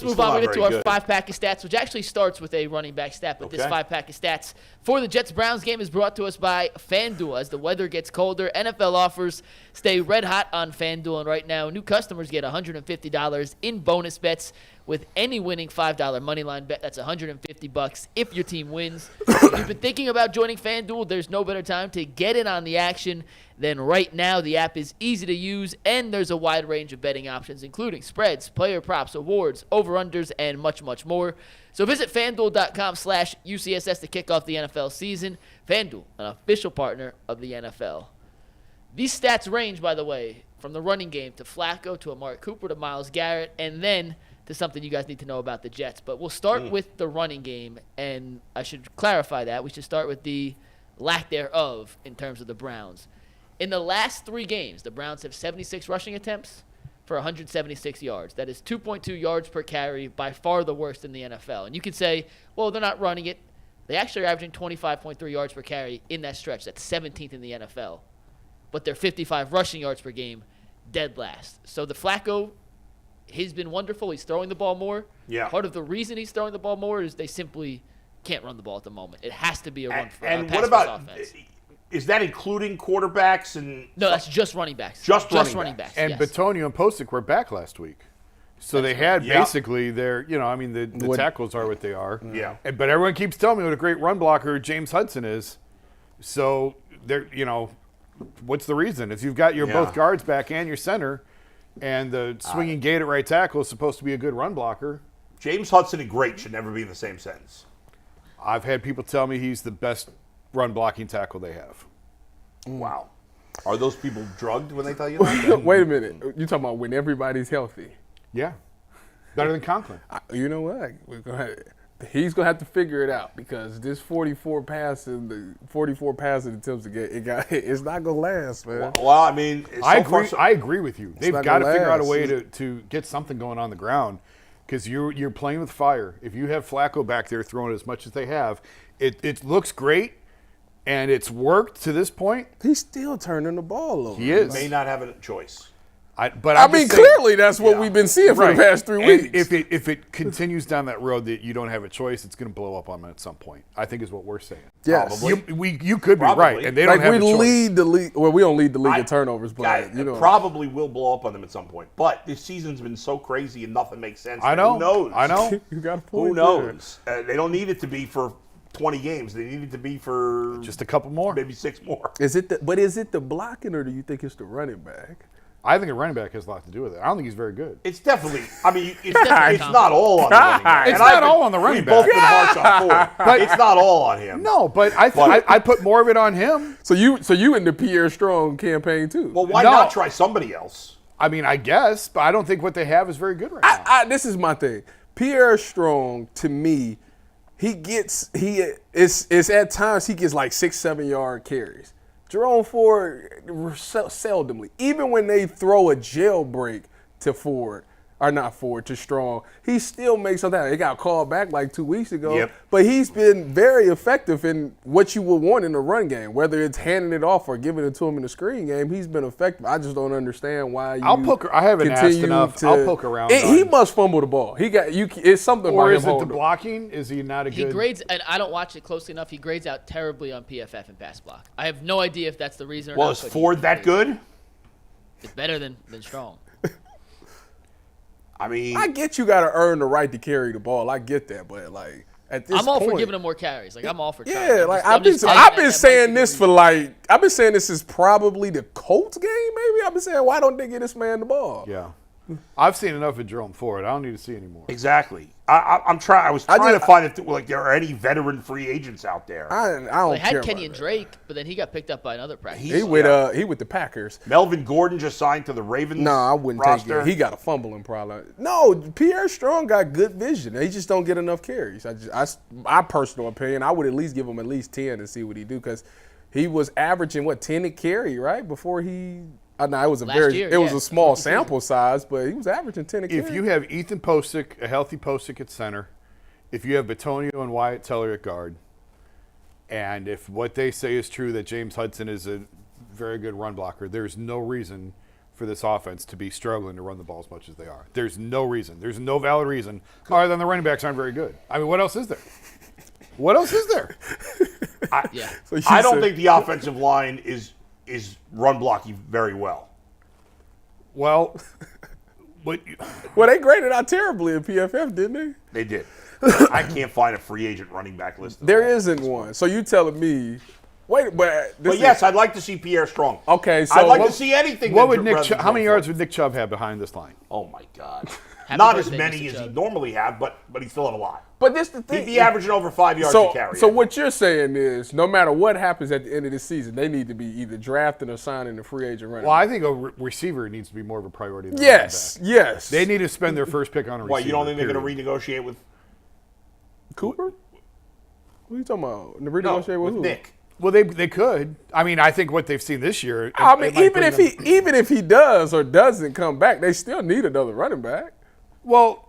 Let's move on to our 5-pack of stats, which actually starts with a running back stat. But this 5-pack of stats for the Jets-Browns game is brought to us by FanDuel. As the weather gets colder, NFL offers stay red hot on FanDuel. And right now, new customers get $150 in bonus bets with any winning $5 moneyline bet. That's $150 if your team wins. If you've been thinking about joining FanDuel, there's no better time to get in on the action than right now. The app is easy to use, and there's a wide range of betting options, including spreads, player props, awards, over-unders, and much, much more. So visit FanDuel.com/UCSS to kick off the NFL season. FanDuel, an official partner of the NFL. These stats range, by the way, from the running game to Flacco to Amari Cooper to Myles Garrett, and then to something you guys need to know about the Jets. But we'll start with the running game, and I should clarify that. We should start with the lack thereof in terms of the Browns. In the last 3 games, the Browns have 76 rushing attempts for 176 yards. That is 2.2 yards per carry, by far the worst in the NFL. And you could say, well, they're not running it. They actually are averaging 25.3 yards per carry in that stretch. That's 17th in the NFL. But they're 55 rushing yards per game, dead last. So the Flacco, he's been wonderful. He's throwing the ball more. Yeah. Part of the reason he's throwing the ball more is they simply can't run the ball at the moment. It has to be a run for and pass what about offense. Is that including quarterbacks and? No, that's just running backs. Just running backs. And yes. Bitonio and Postic were back last week. So they had basically their, the tackles are what they are. Yeah. But everyone keeps telling me what a great run blocker James Hudson is. So they're, what's the reason? If you've got your both guards back and your center, and the swinging gate at right tackle is supposed to be a good run blocker. James Hudson and great should never be in the same sentence. I've had people tell me he's the best run blocking tackle they have. Wow. Are those people drugged when they tell you that? Wait a minute. You're talking about when everybody's healthy. Yeah. Better than Conklin. You know what? He's going to have to figure it out, because this 44 passing attempts to get it's not going to last, man. Well, I mean, I agree with you. They've got to figure out a way to get something going on the ground, because you're playing with fire. If you have Flacco back there throwing as much as they have, it looks great, and it's worked to this point. He's still turning the ball over. He is. He may not have a choice. Clearly that's what we've been seeing for the past 3 weeks. If it continues down that road that you don't have a choice, it's going to blow up on them at some point, I think is what we're saying. Yes. You could be right, and they don't have a choice. Lead the league. Well, we don't lead the league in turnovers, but it probably will blow up on them at some point. But this season's been so crazy and nothing makes sense. I know. Who knows? I know. You got a point. Who knows? They don't need it to be for 20 games. They need it to be for just a couple more, maybe 6 more. Is it the blocking, or do you think it's the running back? I think a running back has a lot to do with it. I don't think he's very good. It's definitely. I mean, it's not all on the running back. It's not all on the running back. We've both been harsh on Ford, but it's not all on him. No, but I put more of it on him. So you in the Pierre Strong campaign too? Well, why not try somebody else? I mean, I guess, but I don't think what they have is very good right now. This is my thing. Pierre Strong, to me, it's at times he gets like 6-7 yard carries. Jerome Ford, seldomly. Even when they throw a jailbreak to Ford, or not Ford, to Strong, he still makes something. He got called back like 2 weeks ago. But he's been very effective in what you would want in the run game, whether it's handing it off or giving it to him in the screen game. He's been effective. I just don't understand why you I haven't asked enough. I'll poke around. He must fumble the ball. It's something. Or is it the blocking? Is he not a good? He grades, and I don't watch it closely enough. He grades out terribly on PFF and pass block. I have no idea if that's the reason or not. Well, is Ford that good? It's better than Strong. I mean, I get you got to earn the right to carry the ball. I get that, but like at this I'm all point, for giving him more carries. Like I'm all for trying. Yeah, like I've been saying this is probably the Colts game. Maybe I've been saying, why don't they get this man the ball? Yeah, I've seen enough of Jerome Ford. I don't need to see any more. Exactly. I was trying to find if there are any veteran free agents out there. I don't They care had Kenyon about Drake, but then he got picked up by another practice. He with the Packers. Melvin Gordon just signed to the Ravens. No, I wouldn't roster. take it. He got a fumbling problem. No, Pierre Strong got good vision. He just don't get enough carries. My personal opinion, I would at least give him at least 10 and see what he do, because he was averaging 10 a carry right before he. No, it was a small sample size, but he was averaging 10 a carry. If you have Ethan Posick, a healthy Posick at center, if you have Bitonio and Wyatt Teller at guard, and if what they say is true that James Hudson is a very good run blocker, there's no reason for this offense to be struggling to run the ball as much as they are. There's no reason. There's no valid reason other than the running backs aren't very good. I mean, what else is there? What else is there? I don't think the offensive line is run blocking very well. Well, they graded out terribly in PFF, didn't they? They did. I can't find a free agent running back list. There isn't one. So you telling me? Wait, but yes, I'd like to see Pierre Strong. Okay, so I'd like to see anything. What would how many yards would Nick Chubb have behind this line? Oh my God, not as many as he normally have, but he still had a lot. But this the thing. He'd be averaging over 5 yards a carry. So what you're saying is, no matter what happens at the end of the season, they need to be either drafting or signing a free agent running. Well, I think a receiver needs to be more of a priority than yes. They need to spend their first pick on a receiver. Why, you don't think they're going to renegotiate with Cooper? What are you talking about? Renegotiate with who? Nick. Well, they could. I mean, I think what they've seen this year. I mean, even if he does or doesn't come back, they still need another running back. Well,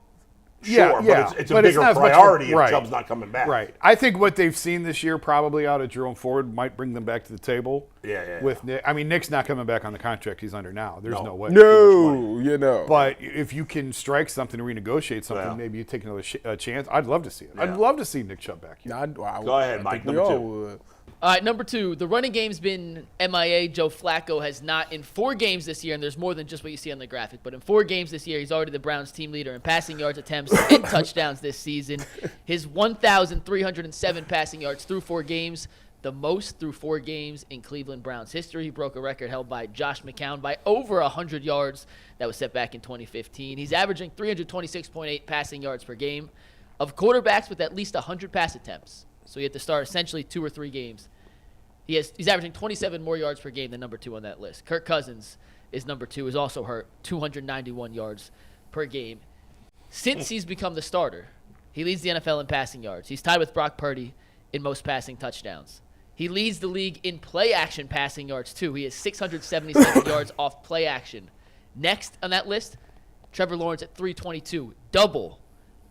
sure, but it's a bigger priority if Chubb's not coming back. Right. I think what they've seen this year probably out of Jerome Ford might bring them back to the table. Yeah. With Nick. I mean, Nick's not coming back on the contract he's under now. There's no way. No, But if you can strike something to renegotiate something, maybe you take another chance. I'd love to see it. I'd love to see Nick Chubb back here. Go ahead, Mike. Number 2. All right, number 2, the running game's been MIA. Joe Flacco has not, in 4 games this year, and there's more than just what you see on the graphic, but in 4 games this year, he's already the Browns team leader in passing yards, attempts, and touchdowns this season. His 1,307 passing yards through 4 games, the most through 4 games in Cleveland Browns history. He broke a record held by Josh McCown by over 100 yards that was set back in 2015. He's averaging 326.8 passing yards per game of quarterbacks with at least 100 pass attempts. So you have to start essentially 2 or 3 games. He's averaging 27 more yards per game than number 2 on that list. Kirk Cousins is number 2, is also hurt, 291 yards per game. Since he's become the starter, he leads the NFL in passing yards. He's tied with Brock Purdy in most passing touchdowns. He leads the league in play-action passing yards, too. He has 677 yards off play action. Next on that list, Trevor Lawrence at 322, double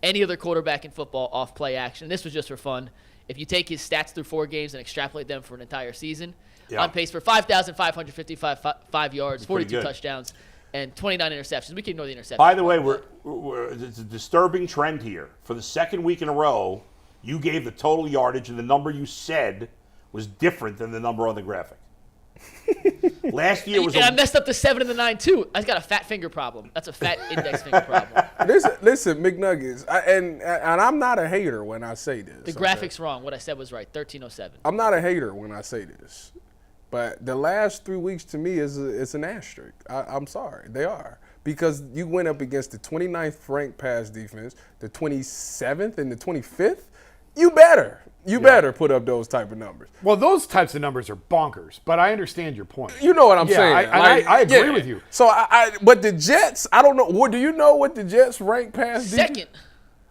any other quarterback in football off play action. This was just for fun. If you take his stats through 4 games and extrapolate them for an entire season, on pace for 5,555 yards, 42 touchdowns, and 29 interceptions. We can ignore the interceptions. By the way, it's a disturbing trend here. For the second week in a row, you gave the total yardage, and the number you said was different than the number on the graphic. Last year was. And I messed up the 7 and the 9 too. I've got a fat finger problem. That's a fat index finger problem. Listen, McNuggets, and I'm not a hater when I say this. The graphic's wrong. What I said was right. 1307. I'm not a hater when I say this, but the last 3 weeks to me is an asterisk. I'm sorry, they are, because you went up against the 29th ranked pass defense, the 27th and the 25th. You better put up those type of numbers. Well, those types of numbers are bonkers, but I understand your point. You know what I'm saying. I agree with you. So, but the Jets, I don't know. Do you know what the Jets rank pass defense? Second.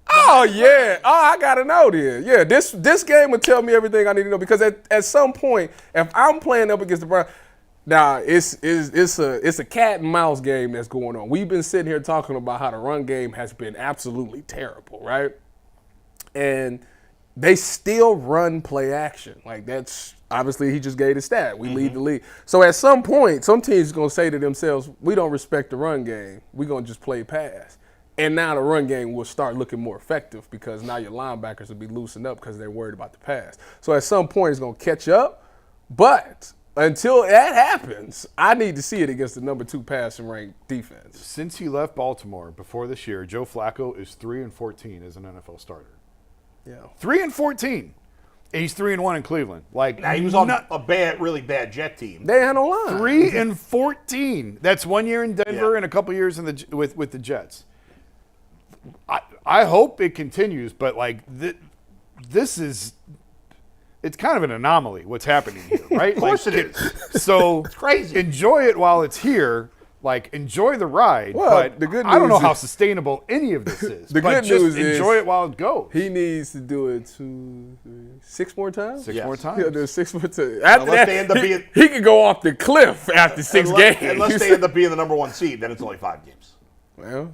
Oh, yeah. Oh, I got to know then. Yeah, this game will tell me everything I need to know, because at some point, if I'm playing up against the Browns, now it's a cat and mouse game that's going on. We've been sitting here talking about how the run game has been absolutely terrible, right? And they still run play action. Like, that's obviously, he just gave the stat. We lead the league. So at some point, some teams are going to say to themselves, we don't respect the run game. We're going to just play pass. And now the run game will start looking more effective, because now your linebackers will be loosened up because they're worried about the pass. So at some point, it's going to catch up. But until that happens, I need to see it against the number 2 passing ranked defense. Since he left Baltimore before this year, Joe Flacco is 3-14 as an NFL starter. Yeah, 3-14. He's 3-1 in Cleveland. Like, now, he was on a really bad Jet team. They had no line. 3-14. That's 1 year in Denver and a couple years with the Jets. I hope it continues, but like this is, it's kind of an anomaly what's happening here, right? Of course it is. So it's crazy. Enjoy it while it's here. Like, enjoy the ride, but the good I don't know news how sustainable any of this is. The but good just news enjoy is it while it goes. He needs to do it 2, 3, 6 more times. 6 more times. He'll do it 6 more times. After Unless that, they end up being, he could go off the cliff after 6 games. Unless they end up being the number 1 seed, then it's only 5 games. Well,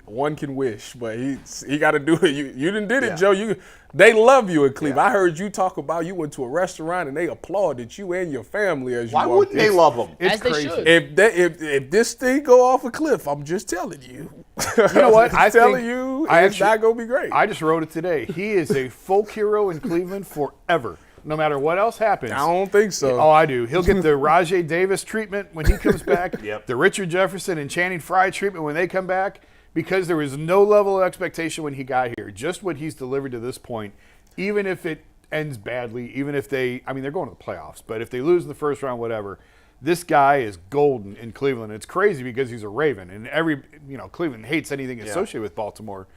one can wish, but he got to do it. You didn't did it, Joe. They love you in Cleveland. I heard you talk about you went to a restaurant and they applauded you and your family as you walked in. Why wouldn't they love them? As they should. If this thing go off a cliff, I'm just telling you. You know what? I'm telling you, it's not going to be great. I just wrote it today. He is a folk hero in Cleveland forever. No matter what else happens. I don't think so. Oh, I do. He'll get the Rajay Davis treatment when he comes back, the Richard Jefferson and Channing Frye treatment when they come back, because there was no level of expectation when he got here. Just what he's delivered to this point, even if it ends badly, even if they're going to the playoffs, but if they lose in the first round, whatever, this guy is golden in Cleveland. It's crazy because he's a Raven, and Cleveland hates anything associated with Baltimore,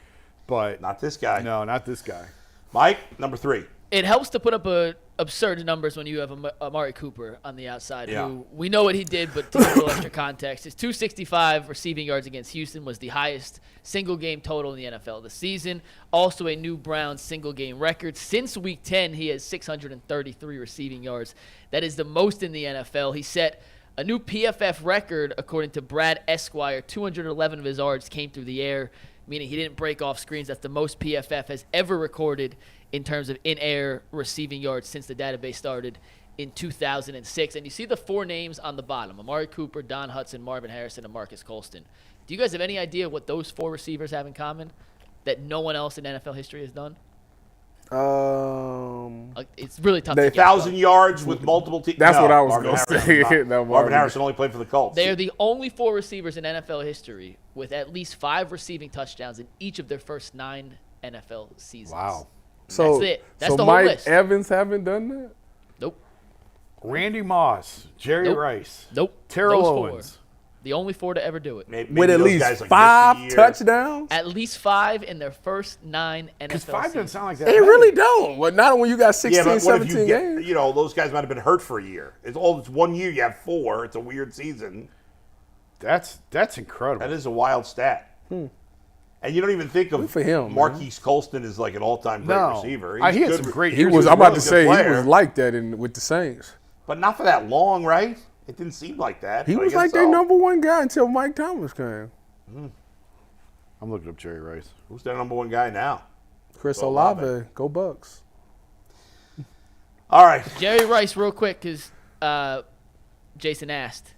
but not this guy. No, not this guy. Mike, number 3. It helps to put up absurd numbers when you have Amari Cooper on the outside, who we know what he did, but to give a little extra context, his 265 receiving yards against Houston was the highest single-game total in the NFL this season. Also a new Browns single-game record. Since Week 10, he has 633 receiving yards. That is the most in the NFL. He set a new PFF record, according to Brad Esquire. 211 of his yards came through the air, meaning he didn't break off screens. That's the most PFF has ever recorded in terms of in-air receiving yards since the database started in 2006. And you see the 4 names on the bottom: Amari Cooper, Don Hudson, Marvin Harrison, and Marcus Colston. Do you guys have any idea what those 4 receivers have in common that no one else in NFL history has done? It's really tough to get. 1,000 yards with multiple teams. That's what I was going to say. Marvin Harrison only played for the Colts. They are the only 4 receivers in NFL history with at least 5 receiving touchdowns in each of their first 9 NFL seasons. Wow. So that's it. That's so the whole Mike list. Evans haven't done that? Nope. Randy Moss, Jerry Rice, Nope. Terrell Those Owens. 4. The only 4 to ever do it. Maybe With at those least guys, like, 5 missed a year. touchdowns? At least 5 in their first 9 NFL Because 5 doesn't seasons. sound like that. They many. really don't. Well, not when you got 16, Yeah, but what if 17 you games. get, those guys might have been hurt for a year. It's 1 year, you have 4. It's a weird season. That's incredible. That is a wild stat. And you don't even think of Good for him, Marquise Colston as like an all-time great receiver. He had good, some great He years. was. a I'm about really to good say he player. was like that with the Saints. but not for that long, right? It didn't seem like that. He but I was guess like so. their number 1 guy until Mike Thomas came. I'm looking up Jerry Rice. Who's their number 1 guy now? Chris Olave. Olave, go Bucks. All right. Jerry Rice, real quick, because Jason asked.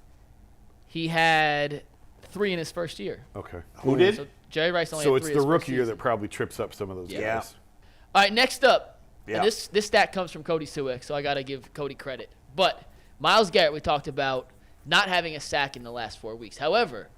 He had 3 in his first year. Okay. Who did? So Jerry Rice only So had it's 3 the his first rookie year season. that probably trips up some of those Yeah. guys. All right, next up. Yeah. And this stat comes from Cody Suick, so I got to give Cody credit. But Myles Garrett, we talked about not having a sack in the last 4 weeks. However,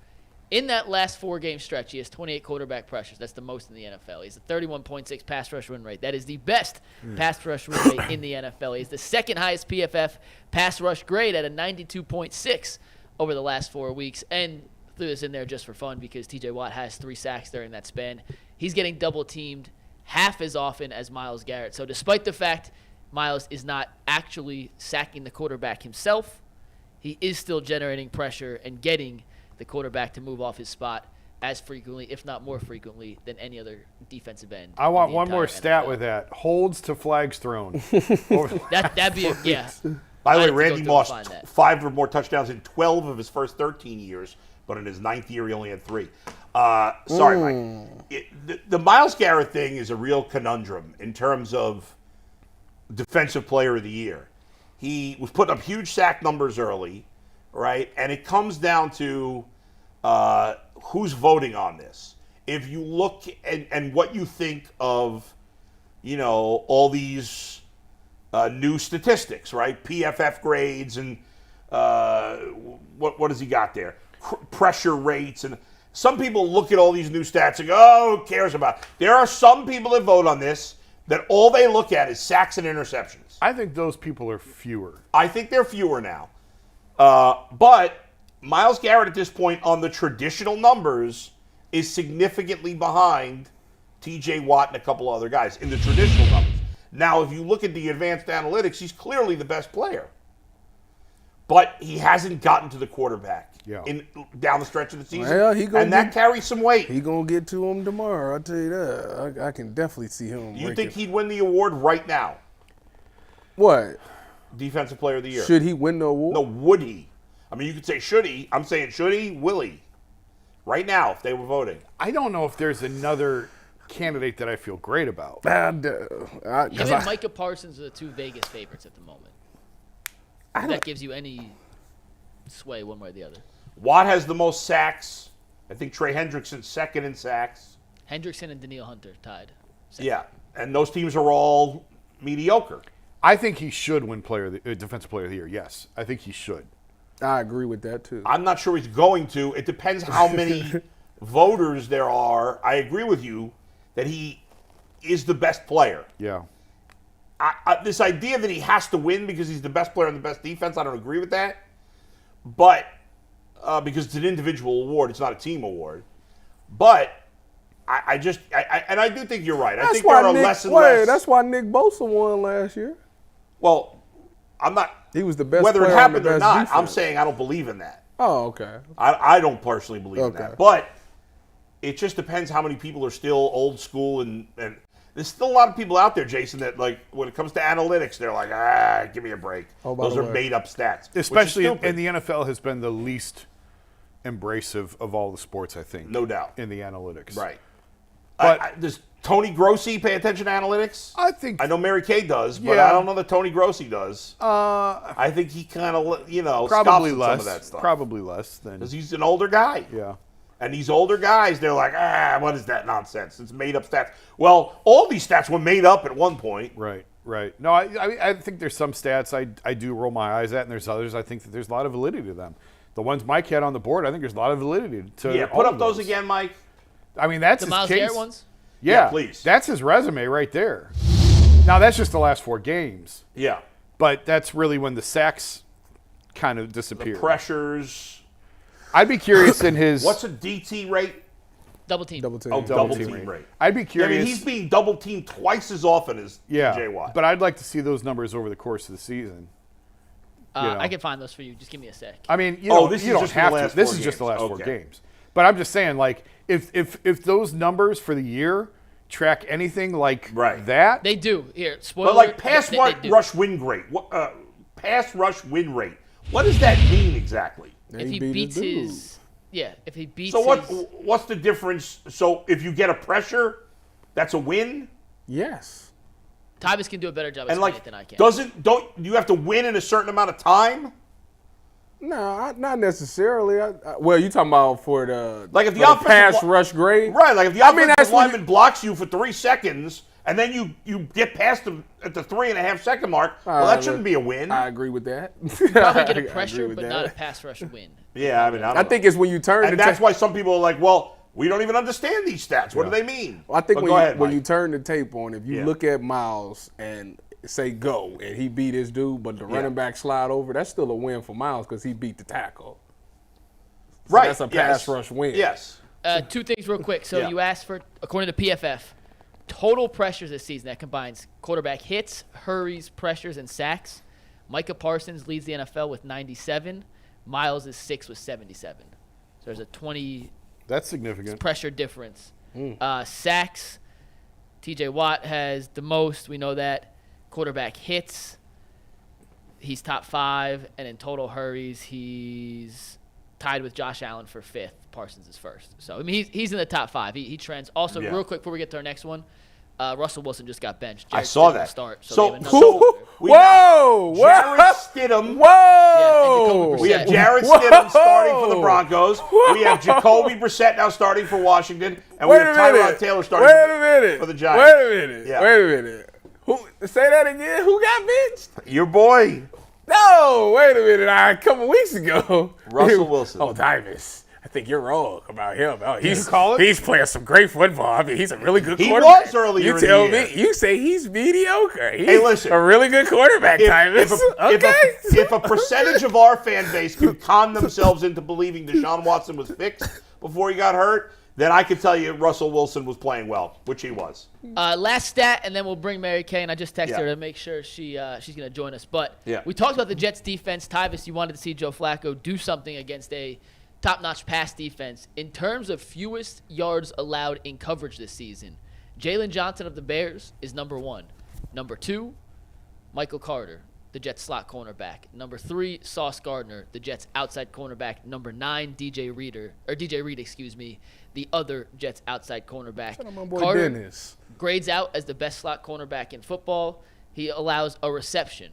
in that last 4-game stretch, he has 28 quarterback pressures. That's the most in the NFL. He has a 31.6 pass rush win rate. That is the best pass rush win rate in the NFL. He has the second highest PFF pass rush grade at a 92.6 over the last 4 weeks. And threw this in there just for fun because TJ Watt has 3 sacks during that span. He's getting double-teamed half as often as Myles Garrett. So despite the fact Myles is not actually sacking the quarterback himself, he is still generating pressure and getting the quarterback to move off his spot as frequently, if not more frequently, than any other defensive end. I want in the one more entire stat NFL. with that. Holds to flags thrown. That'd be yeah. By the way, I'd have to go Randy through Moss, and find that. 5 or more touchdowns in 12 of his first 13 years, but in his 9th year, he only had 3. Sorry, Mike. The Myles Garrett thing is a real conundrum in terms of Defensive Player of the Year. He was putting up huge sack numbers early, right? And it comes down to who's voting on this. If you look and what you think of, all these new statistics, right? PFF grades and what has he got there? Pressure rates. And some people look at all these new stats and go, oh, who cares about it? There are some people that vote on this that all they look at is sacks and interceptions. I think those people are fewer. I think they're fewer now. But Myles Garrett at this point on the traditional numbers is significantly behind TJ Watt and a couple other guys in the traditional numbers. Now, if you look at the advanced analytics, he's clearly the best player. But he hasn't gotten to the quarterback down the stretch of the season. Well, and that carries some weight. He going to get to him tomorrow, I'll tell you that. I can definitely see him. Do you think he'd win the award right now? What? Defensive Player of the Year. Should he win the award? No, would he? I mean, you could say should he. I'm saying should he? Will he? right now if they were voting? I don't know if there's another candidate that I feel great about. Him and Micah Parsons are the two Vegas favorites at the moment. If that gives you any sway one way or the other. Watt has the most sacks. I think Trey Hendrickson's second in sacks. Hendrickson and Danielle Hunter tied. Second. Yeah, and those teams are all mediocre. I think he should win Defensive Player of the Year. Yes, I think he should. I agree with that, too. I'm not sure he's going to. It depends how many voters there are. I agree with you that he is the best player. Yeah. This idea that he has to win because he's the best player on the best defense, I don't agree with that. But because it's an individual award, it's not a team award. But I do think you're right. I think there are less and less. That's why Nick Bosa won last year. Well, I'm not. He was the best whether player it happened on the or best not, defense. I'm saying I don't believe in that. Oh, okay. I don't personally believe in Okay. that. But it just depends how many people are still old school and there's still a lot of people out there, Jason, that like when it comes to analytics, they're like, give me a break. Oh, by Those the are way. made up stats. Especially and the NFL has been the least embracive of all the sports, I think. No doubt. In the analytics. Right. But does Tony Grossi pay attention to analytics? I know Mary Kay does, but Yeah. I don't know that Tony Grossi does. I think he kind of, probably scoffs at less. some of that stuff. Probably less than. Because he's an older guy. Yeah. And these older guys, they're like, what is that nonsense? It's made up stats. Well, all these stats were made up at one point. Right. No, I think there's some stats I do roll my eyes at, and there's others I think that there's a lot of validity to them. The ones Mike had on the board, I think there's a lot of validity to. Yeah, put up those again, Mike. I mean, that's The his Myles case. Garrett ones? Yeah, please. That's his resume right there. Now, that's just the last 4 games. Yeah. But that's really when the sacks kind of disappeared. The pressures. I'd be curious in his. What's a DT rate? Double team. Double team. Oh, double team rate. I'd be curious. I mean, he's being double teamed twice as often as Jay Watt. But I'd like to see those numbers over the course of the season. I can find those for you. Just give me a sec. I mean, you this don't is just have the to. last This 4 is just the last games. 4 Okay. games. But I'm just saying, like, if those numbers for the year track anything like that, They do. Here, spoiler. But like pass they do. rush win rate. Pass rush win rate. What does that mean exactly? If he beats his. Yeah, if he beats So his. what's the difference? So if you get a pressure, that's a win? Yes. Tyvis can do a better job And explaining like it than I can. don't you have to win in a certain amount of time? No, not necessarily. Well, you talking about for the Like if the for offensive pass li- rush grade, Right, like if the I mean, offensive that's when lineman blocks you for 3 seconds and then you get past him at the 3.5 second mark, well, that shouldn't be a win. I agree with that. Probably get I a agree pressure, with but that. not a pass rush win. Yeah, I mean, I think it's when you turn. and that's why some people are like, well, we don't even understand these stats. What do they mean? I think But when Mike. you turn the tape on, if you look at Myles and say go, and he beat his dude, but the running back slide over, that's still a win for Myles because he beat the tackle. So right, that's a pass rush win. Yes. 2 things real quick. So Yeah. you asked for, according to PFF, total pressures this season that combines quarterback hits, hurries, pressures, and sacks. Micah Parsons leads the NFL with 97. Myles is 6 with 77. So there's a 20 that's significant. pressure difference. Sacks, TJ Watt has the most. We know that. Quarterback hits, he's top 5. And in total hurries, he's tied with Josh Allen for 5th. Parsons is 1st. So, I mean, he's in the top 5. He trends. Also, real quick before we get to our next one, Russell Wilson just got benched. I Jared saw Stidham will that. Start, So- they have another so- starter. Whoa! Jared Stidham. Whoa! We have Brissett. Jared Stidham starting for the Broncos. We have Jacoby Brissett now starting for Washington. And we have Tyrod Taylor starting for the Giants. Wait a minute. Yeah. Wait a minute. Say that again. Who got benched? Your boy. No, wait a minute. A couple weeks ago. Russell Wilson. Oh, Tyvis. I think you're wrong about him. Oh, you call it? He's playing some great football. I mean, he's a really good He quarterback. was earlier You in the tell year. me. You say he's mediocre. He's Hey, listen. a really good quarterback, Tyvis. If a percentage of our fan base could con themselves into believing Deshaun Watson was fixed before he got hurt, then I could tell you Russell Wilson was playing well, which he was. Last stat, and then we'll bring Mary Kay, and I just texted Yeah. her to make sure she's going to join us. But Yeah. we talked about the Jets' defense. Tyvis, you wanted to see Joe Flacco do something against a top-notch pass defense. In terms of fewest yards allowed in coverage this season, Jalen Johnson of the Bears is number 1. Number 2, Michael Carter. the Jets slot cornerback. Number 3, Sauce Gardner, the Jets outside cornerback. Number 9, DJ Reed, the other Jets outside cornerback. Shout out my boy Carter Dennis. grades out as the best slot cornerback in football. He allows a reception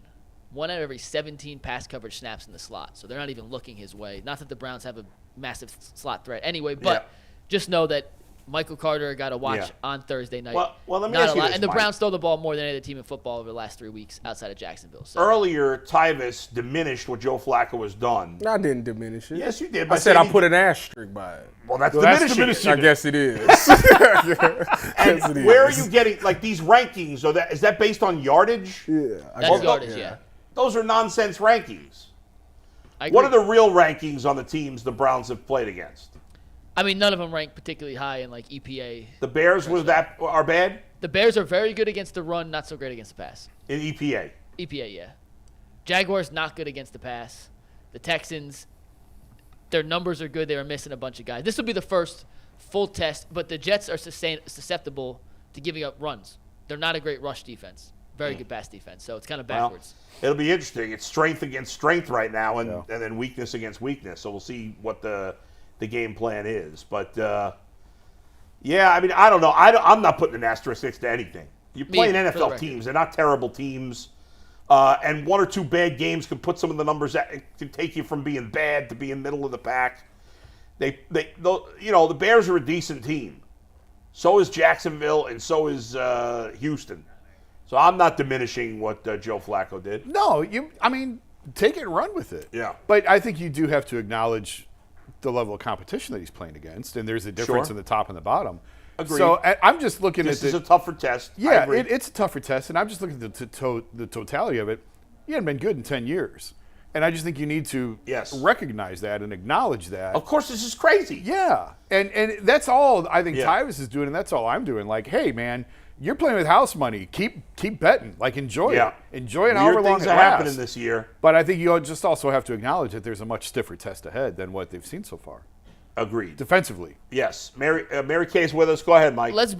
1 out of every 17 pass coverage snaps in the slot. So they're not even looking his way. Not that the Browns have a massive slot threat anyway, but just know that Michael Carter got to watch on Thursday night. Well, let me ask you this, and the Mike. Browns throw the ball more than any other team in football over the last 3 weeks outside of Jacksonville. So. Earlier, Tyvis diminished what Joe Flacco has done. I didn't diminish it. Yes, you did. I said I put an asterisk by it. Well, that's diminishing. I guess it is. And where are you getting, like, these rankings? Is that based on yardage? Yeah. That's yardage, yeah. Those are nonsense rankings. I agree. What are the real rankings on the teams the Browns have played against? I mean, none of them rank particularly high in, like, EPA. The Bears are bad? The Bears are very good against the run, not so great against the pass. In EPA? EPA, yeah. Jaguars, not good against the pass. The Texans, their numbers are good. They were missing a bunch of guys. This will be the first full test, but the Jets are susceptible to giving up runs. They're not a great rush defense. Very good pass defense, so it's kind of backwards. Well, it'll be interesting. It's strength against strength right now, and then weakness against weakness. So we'll see what the game plan is. But, yeah, I mean, I don't know. I'm not putting an asterisk next to anything. You're playing NFL teams. They're not terrible teams. And 1 or 2 bad games can put some of the numbers that can take you from being bad to being middle of the pack. The Bears are a decent team. So is Jacksonville, and so is Houston. So I'm not diminishing what Joe Flacco did. No, take it and run with it. Yeah. But I think you do have to acknowledge the level of competition that he's playing against, and there's a difference in the top and the bottom. Agreed. So I'm just looking This at is a tougher test. Yeah, it's a tougher test, and I'm just looking at the totality of it. He hadn't been good in 10 years. And I just think you need to recognize that and acknowledge that. Of course, this is crazy. Yeah. And that's all I think Tyvis is doing, and that's all I'm doing. Like, hey, man, you're playing with house money. Keep betting. Like, enjoy it. Enjoy it however long it lasts. Things are happening this year. But I think you just also have to acknowledge that there's a much stiffer test ahead than what they've seen so far. Agreed. Defensively. Yes. Mary Kay's with us. Go ahead, Mike. Let's